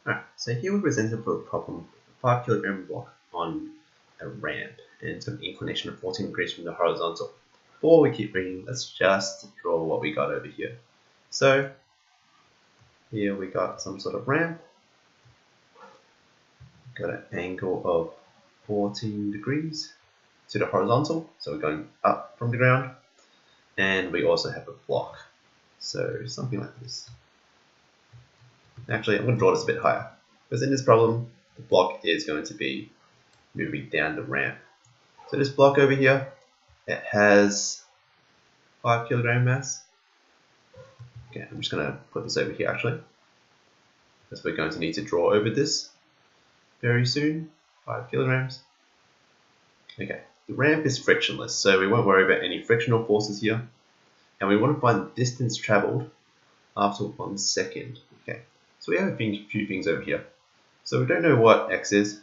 Alright, so here we're presented with a problem with a 5 kilogram block on a ramp and some inclination of 14 degrees from the horizontal. Before we keep reading, let's just draw what we got over here. So here we got some sort of ramp, got an angle of 14 degrees to the horizontal, so we're going up from the ground, and we also have a block, so something like this. Actually, I'm going to draw this a bit higher, because in this problem, the block is going to be moving down the ramp. So this block over here, it has 5 kilogram mass. Okay, I'm just going to put this over here actually, because we're going to need to draw over this very soon. 5 kilograms. Okay, the ramp is frictionless, so we won't worry about any frictional forces here. And we want to find the distance traveled after 1 second. Okay, so we have a few things over here. So we don't know what x is.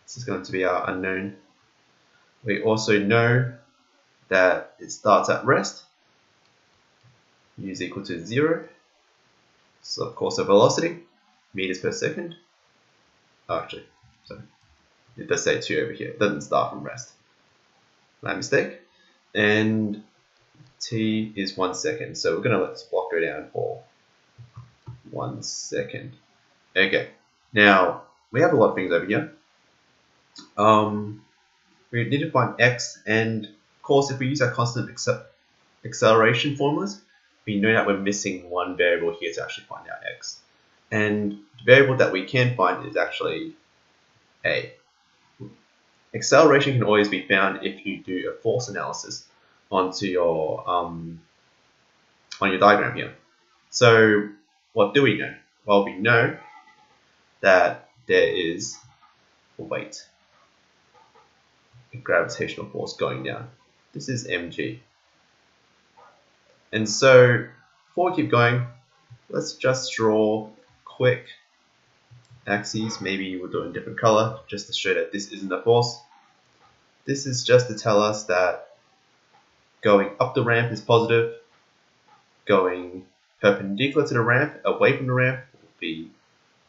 This is going to be our unknown. We also know that it starts at rest. U is equal to 0. So of course the velocity, meters per second. Oh, actually, sorry. It does say 2 over here. It doesn't start from rest. My mistake. And t is 1 second. So we're going to let this block go down for 1 second. Okay. Now, we have a lot of things over here. We need to find x, and of course if we use our constant acceleration formulas, we know that we're missing one variable here to actually find out x. And the variable that we can find is actually a. Acceleration can always be found if you do a force analysis onto your on your diagram here. So what do we know? Well, we know that there is weight, a gravitational force going down. This is mg. And so before we keep going, let's just draw quick axes. Maybe we'll do it in a different color just to show that this isn't a force. This is just to tell us that going up the ramp is positive, going perpendicular to the ramp, away from the ramp, will be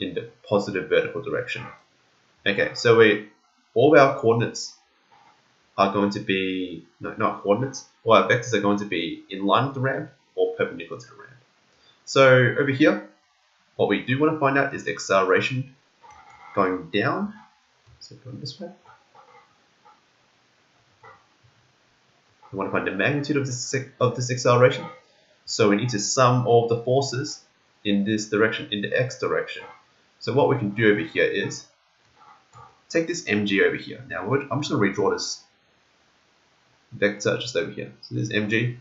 in the positive vertical direction. Okay, so all of our coordinates are going to be, not coordinates, all our vectors are going to be in line with the ramp or perpendicular to the ramp. So over here, what we do want to find out is the acceleration going down. So going this way. We want to find the magnitude of this acceleration. So we need to sum all the forces in this direction, in the x direction. So what we can do over here is take this mg over here. Now I'm just going to redraw this vector just over here. So this is mg.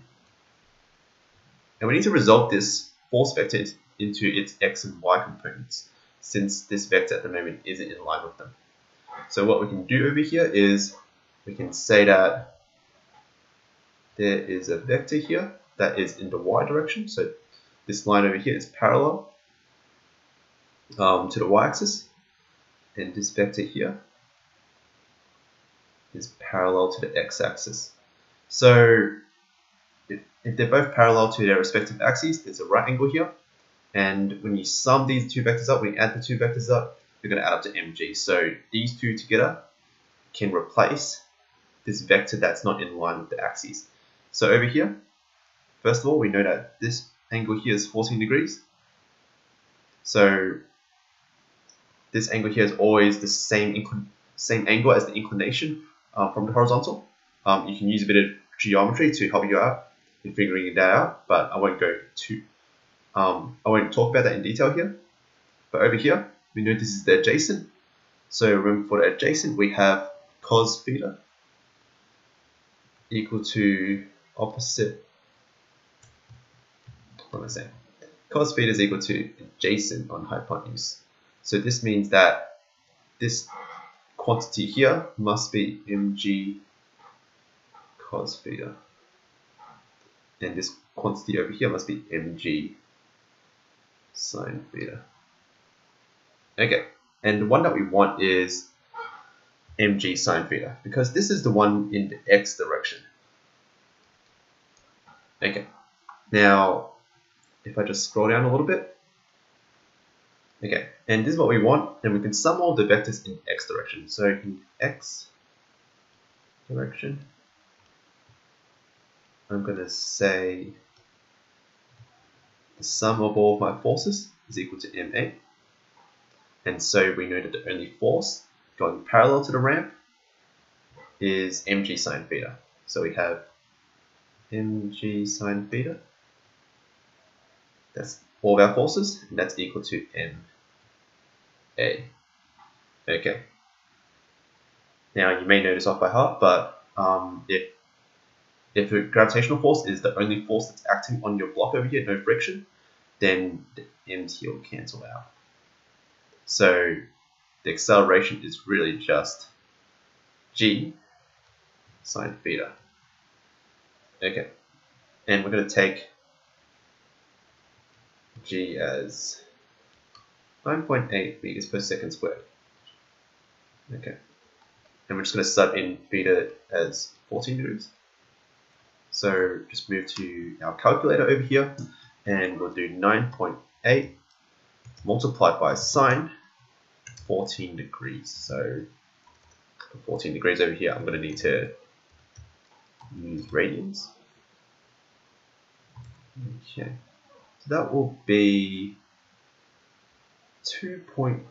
And we need to resolve this force vector into its x and y components, since this vector at the moment isn't in line with them. So what we can do over here is we can say that there is a vector here that is in the y direction. So this line over here is parallel to the y-axis, and this vector here is parallel to the x-axis. So if they're both parallel to their respective axes, there's a right angle here. And when you sum these two vectors up, when you add the two vectors up, you're going to add up to mg. So these two together can replace this vector that's not in line with the axes. So over here, first of all, we know that this angle here is 14 degrees. So this angle here is always the same angle as the inclination from the horizontal. You can use a bit of geometry to help you out in figuring that out, but I won't talk about that in detail here. But over here, we know this is the adjacent. So remember, for the adjacent, we have cos theta equal to opposite. What am I saying? Cos theta is equal to adjacent on hypotenuse. So this means that this quantity here must be mg cos theta, and this quantity over here must be mg sine theta. Okay, and the one that we want is mg sine theta, because this is the one in the x direction. Okay, now if I just scroll down a little bit, Okay, and this is what we want, and we can sum all the vectors in x direction. So in x direction, I'm going to say the sum of all of my forces is equal to ma. And so we know that the only force going parallel to the ramp is mg sine theta. So we have mg sine theta. That's all of our forces, and that's equal to ma. Okay. Now you may know this off by heart, but if a gravitational force is the only force that's acting on your block over here, no friction, then the m's here will cancel out. So the acceleration is really just g sine theta. Okay, and we're going to take g as 9.8 meters per second squared. Okay, and we're just going to sub in theta as 14 degrees. So just move to our calculator over here, and we'll do 9.8 multiplied by sine 14 degrees. So for 14 degrees over here, I'm going to need to use radians. Okay, so that will be 2.37.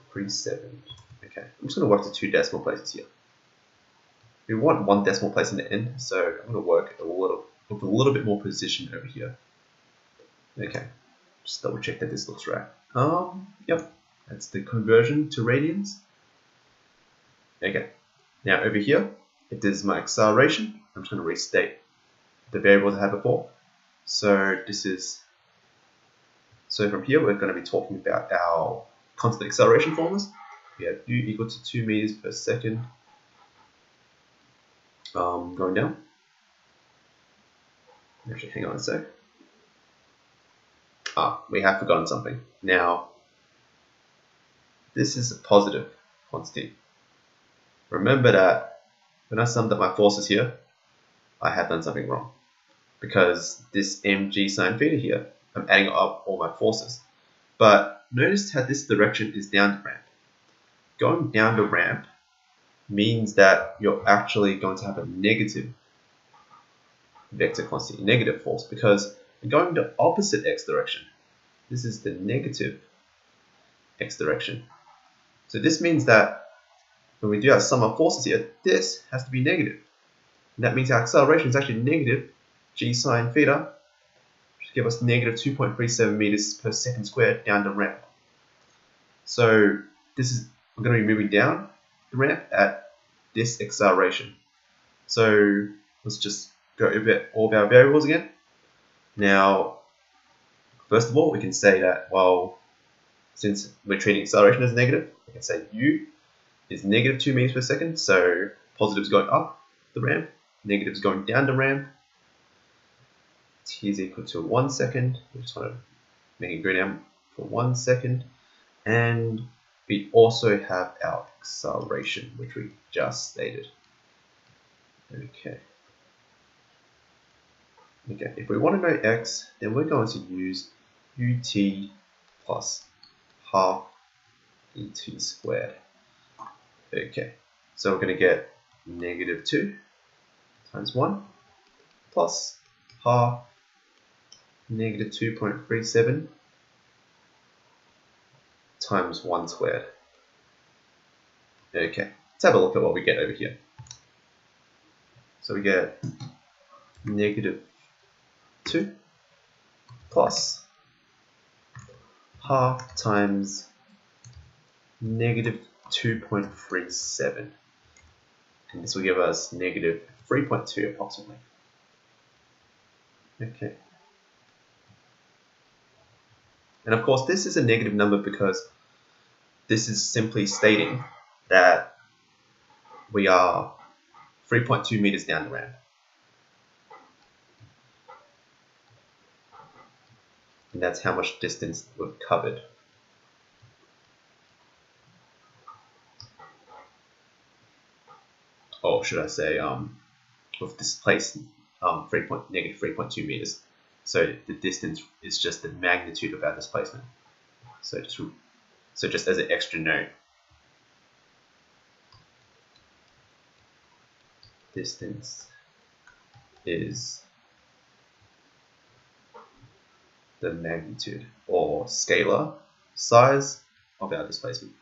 Okay, I'm just going to work to 2 decimal places here. We want 1 decimal place in the end, so I'm going to work with a little bit more position over here. Okay, just double check that this looks right. Yep, that's the conversion to radians. Okay, now over here, if this is my acceleration, I'm just going to restate the variables I had before. So from here, we're going to be talking about our constant acceleration formulas. We have u equal to 2 meters per second. Going down. Actually, hang on a sec. We have forgotten something. Now, this is a positive quantity. Remember that when I summed up my forces here, I have done something wrong. Because this mg sine theta here, I'm adding up all my forces. But notice how this direction is down the ramp. Going down the ramp means that you're actually going to have a negative vector quantity, negative force, because we're going the opposite x direction. This is the negative x direction. So this means that when we do our sum of forces here, this has to be negative. And that means our acceleration is actually negative g sine theta, which give us negative 2.37 meters per second squared down the ramp. So we're going to be moving down the ramp at this acceleration. So let's just go over all of our variables again. Now, first of all, we can say that, well, since we're treating acceleration as negative, we can say u is negative 2 meters per second. So positive is going up the ramp, negative is going down the ramp. T is equal to 1 second. We just want to make it go down for 1 second. And we also have our acceleration, which we just stated. Okay, if we want to know x, then we're going to use ut plus half et squared. Okay, so we're going to get negative 2 times 1 plus half negative 2.37 times 1 squared. Okay, let's have a look at what we get over here. So we get negative 2 plus half times negative 2.37. And this will give us negative 3.2 approximately. Okay. And of course, this is a negative number because this is simply stating that we are 3.2 meters down the ramp. And that's how much distance we've covered. Or should I say, we've displaced negative 3.2 meters. So the distance is just the magnitude of our displacement. So just So just as an extra note, distance is the magnitude or scalar size of our displacement.